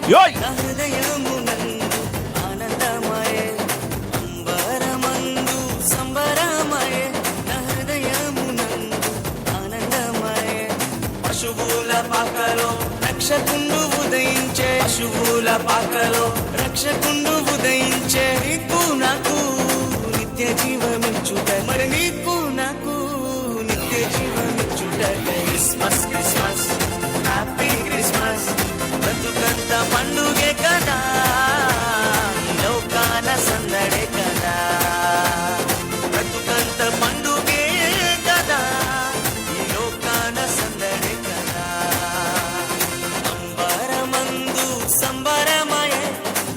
హృదయమునందు ఆనందమయే అంబరమందు సంబరమయే నా హృదయమునందు ఆనందమయే పశువుల పాకలో రక్షకుండు ఉదయించే పశువుల పాకలో రక్షకుండు ఉదయించే నీకు నాకు నిత్య జీవమిచ్చుట మరి నీకు నాకు నిత్య జీవమిచ్చుట క్రిస్మస్ క్రిస్మస్ హ్యాపీ క్రిస్మస్ బ్రతుకంత పండుగే కదా లోకాన సందడే కదా బ్రతుకంత పండుగే కదా ఈ లోకాన సందడే కదా అంబరమందు సంబరమయే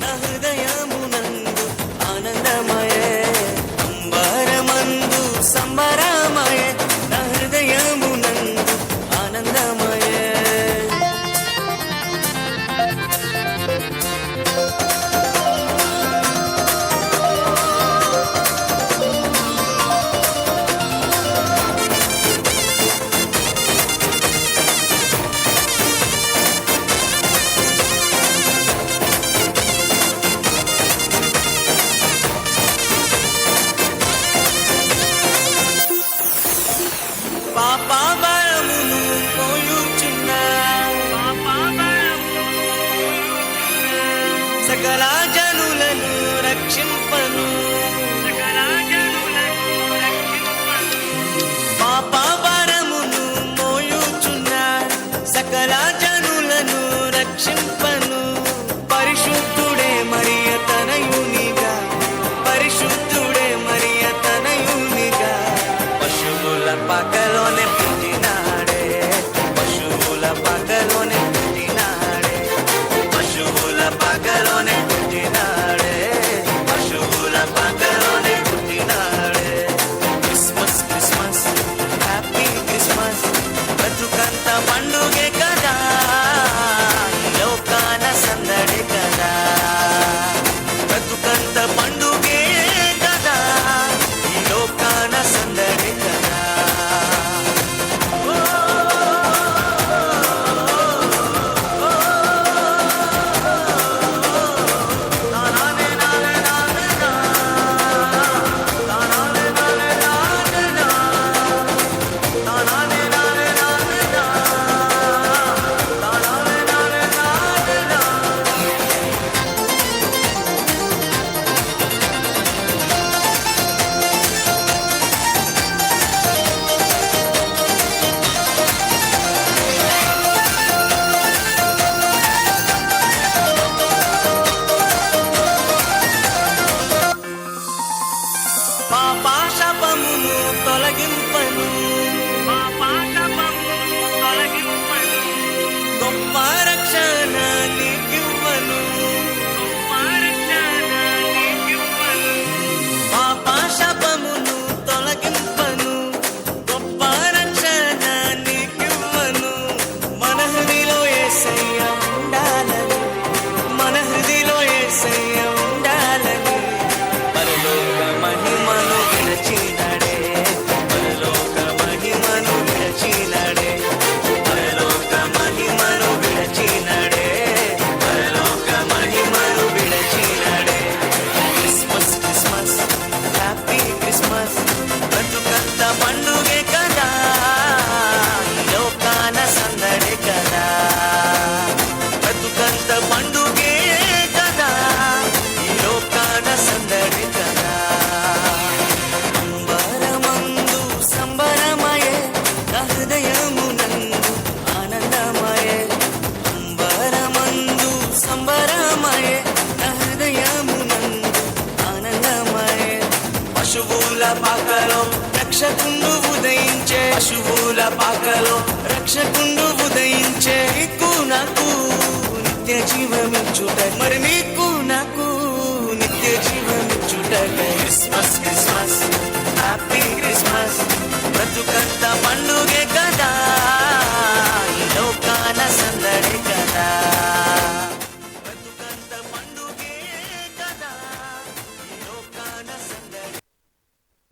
నా హృదయమునందు ఆనందమయే అంబరమందు సంబరమయే నా హృదయమునందు ఆనందమయే పాపభరమును పోయుచున్న సకల జనులను రక్షింపను పాపభరమును మోయుచున్న సకల జనులను రక్షింపను పరిశుద్ధుడే మరియ తనయునిగా పరిశుద్ధుడే మరియ తనయునిగా పశువుల పక్కలోనే పుట్టినాడే పశువుల పక్కలోనే పుట్టినాడే పశువుల పక్కలోనే పుట్టినాడే పశువుల పక్కలోనే పుట్టినాడే క్రిస్మస్ క్రిస్మస్ హ్యాపీ క్రిస్మస్ బ్రతుకంత పండుగే కదా లోకాన సందడి కదా బ్రతుకంత పండుగే కదా ఈ లోకాన సందడి కదా పాపమును తొలగింపను గొప్ప రక్షణ నీకివ్వను పాపమును తొలగింపను గొప్ప రక్షణ నీకివ్వను మన హృదిలో యేసయ్య ఉండాలని మన హృదిలో యేసయ్య ఉండాలని పరలోక మహిమను విరచినడే పరలోక మహిమను విరచినడే పరలోక మహిమను విరచినడే పరలోక మహిమను విరచినడే క్రిస్మస్ క్రిస్మస్ హ్యాపీ క్రిస్మస్ బ్రతుకంత పండుగే కదా లోకాన సందడి కదా బ్రతుకంత పండుగే కదా ఈ లోకాన సందడి కదా అంబరమందు సంబరమయే నా హృదయమునందు ఆనందమయే అంబరమందు సంబరమయే నా హృదయమునందు ఆనందమయే పశువుల పాకలో రక్షకుండు ఉదయించే పశువుల పాకలో రక్షకుండు ఉదయించే నీకు నాకు నిత్య జీవమిచ్చుట మరి నీకు నాకు నిత్య జీవమిచ్చుట క్రిస్మస్ క్రిస్మస్ హ్యాపీ క్రిస్మస్ బ్రతుకంత పండుగే